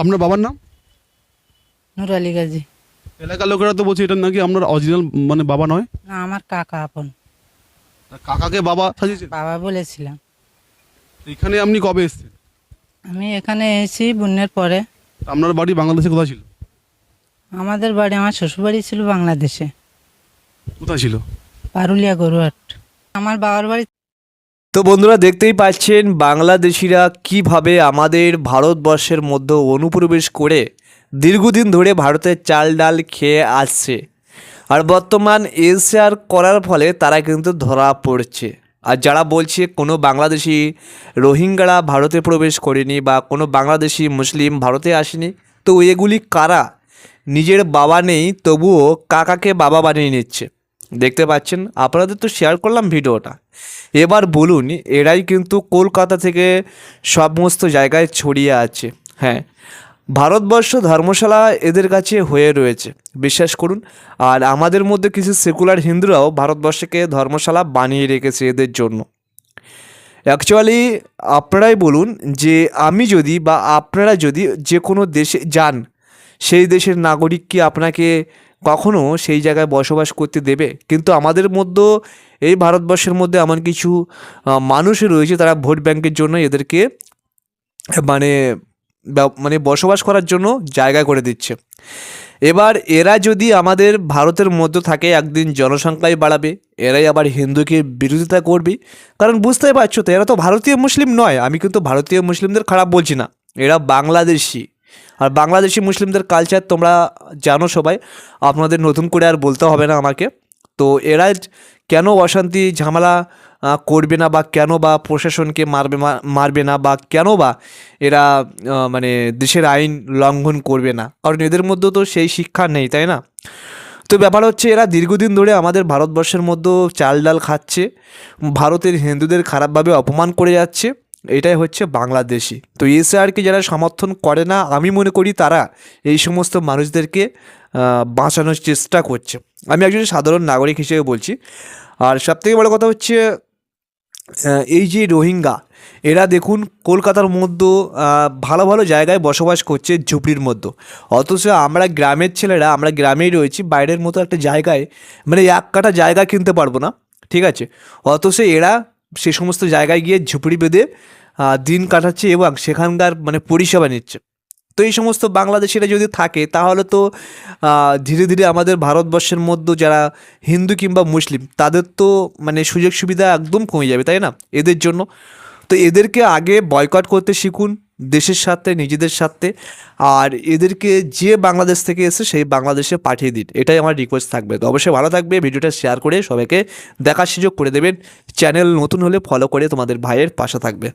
আপনার বাবার নাম? নূর আলী গাজী। এলাকার লোকেরা তো বলছে এটা নাকি আপনার অরিজিনাল মানে বাবা নয়। না, আমার কাকা আপন। কাকাকে বাবা সাজিয়েছেন? বাবা বলেছিলাম। এখানে আপনি কবে এসেছেন? আমি এখানে এসেছি বন্যার পরে। আপনার বাড়ি বাংলাদেশে কোথায় ছিল? আমাদের বাড়ি, আমার শ্বশুরবাড়ি ছিল বাংলাদেশে, কোথায় ছিল? পারুলিয়া গরুহাট। আমার বাবার বাড়ি। তো বন্ধুরা, দেখতেই পাচ্ছেন বাংলাদেশিরা কিভাবে আমাদের ভারতবর্ষের মধ্যে অনুপ্রবেশ করে দীর্ঘদিন ধরে ভারতের চাল ডাল খেয়ে আসছে, আর বর্তমান এসআর করার ফলে তারা কিন্তু ধরা পড়ছে। আর যারা বলছে কোনো বাংলাদেশি রোহিঙ্গারা ভারতে প্রবেশ করেনি বা কোনো বাংলাদেশি মুসলিম ভারতে আসেনি, তো এগুলি কারা? নিজের বাবা নেই তবুও কাকাকে বাবা বানিয়ে নিচ্ছে। দেখতে পাচ্ছেন, আপনাদের তো শেয়ার করলাম ভিডিওটা। এবার বলুন, এরাই কিন্তু কলকাতা থেকে সমস্ত জায়গায় ছড়িয়ে আছে। হ্যাঁ, ভারতবর্ষ ধর্মশালা এদের কাছে হয়ে রয়েছে, বিশ্বাস করুন। আর আমাদের মধ্যে কিছু সেকুলার হিন্দুরাও ভারতবর্ষকে ধর্মশালা বানিয়ে রেখেছে এদের জন্য। অ্যাকচুয়ালি আপনারাই বলুন যে আমি যদি বা আপনারা যদি যে কোনো দেশে যান, সেই দেশের নাগরিক কি আপনাকে কখনো সেই জায়গায় বসবাস করতে দেবে? কিন্তু আমাদের মধ্যে, এই ভারতবর্ষের মধ্যে এমন কিছু মানুষ রয়েছে, তারা ভোট ব্যাংকের জন্য এদেরকে মানে মানে বসবাস করার জন্য জায়গা করে দিচ্ছে। এবার এরা যদি আমাদের ভারতের মধ্যে থাকে, একদিন জনসংখ্যাই বাড়াবে, এরাই আবার হিন্দুকে বিরোধিতা করবে। কারণ বুঝতেই পারছো তো, এরা তো ভারতীয় মুসলিম নয়। আমি কিন্তু ভারতীয় মুসলিমদের খারাপ বলছি না, এরা বাংলাদেশি। আর বাংলাদেশি মুসলিমদের কালচার তোমরা জানো সবাই, আপনাদের নতুন করে আর বলতে হবে না আমাকে। তো এরা কেন অশান্তি ঝামেলা করবে না, বা কেন বা প্রশাসনকে মারবে না, বা কেন বা এরা মানে দেশের আইন লঙ্ঘন করবে না? কারণ এদের মধ্যেও তো সেই শিক্ষা নেই, তাই না? তো ব্যাপার হচ্ছে, এরা দীর্ঘদিন ধরে আমাদের ভারতবর্ষের মধ্যে চাল ডাল খাচ্ছে, ভারতের হিন্দুদের খারাপভাবে অপমান করে যাচ্ছে। এটাই হচ্ছে বাংলাদেশি। তো এসআরকে যারা সমর্থন করে না, আমি মনে করি তারা এই সমস্ত মানুষদেরকে বাঁচানোর চেষ্টা করছে। আমি একজন সাধারণ নাগরিক হিসেবে বলছি। আর সবথেকে বড় কথা হচ্ছে, এই যে রোহিঙ্গা, এরা দেখুন কলকাতার মধ্যে ভালো ভালো জায়গায় বসবাস করছে, ঝুপড়ির মধ্যে। অথচ আমরা গ্রামের ছেলেরা, আমরা গ্রামেই রয়েছি, বাইরের মতো একটা জায়গায় মানে এক কাঠা জায়গা কিনতে পারবো না, ঠিক আছে? অথচ এরা সে সমস্ত জায়গায় গিয়ে ঝুপড়ি বেঁধে দিন কাটাচ্ছে এবং সেখানকার মানে পরিষেবা নিচ্ছে। তো এই সমস্ত বাংলাদেশিরা যদি থাকে, তাহলে তো ধীরে ধীরে আমাদের ভারতবর্ষের মধ্যে যারা হিন্দু কিংবা মুসলিম, তাদের তো মানে সুযোগ সুবিধা একদম কমে যাবে, তাই না? এদের জন্য তো এদেরকে আগে বয়কট করতে শিখুন, দেশের সাথে, নিজেদের সাথে। আর এদেরকে যে বাংলাদেশ থেকে এসে সেই বাংলাদেশে পাঠিয়ে দিন, এটাই আমার রিকোয়েস্ট থাকবে। তো অবশ্যই ভালো থাকবে, ভিডিওটা শেয়ার করে সবাইকে দেখার সুযোগ করে দেবেন। চ্যানেল নতুন হলে ফলো করে তোমাদের ভাইয়ের পাশে থাকবে।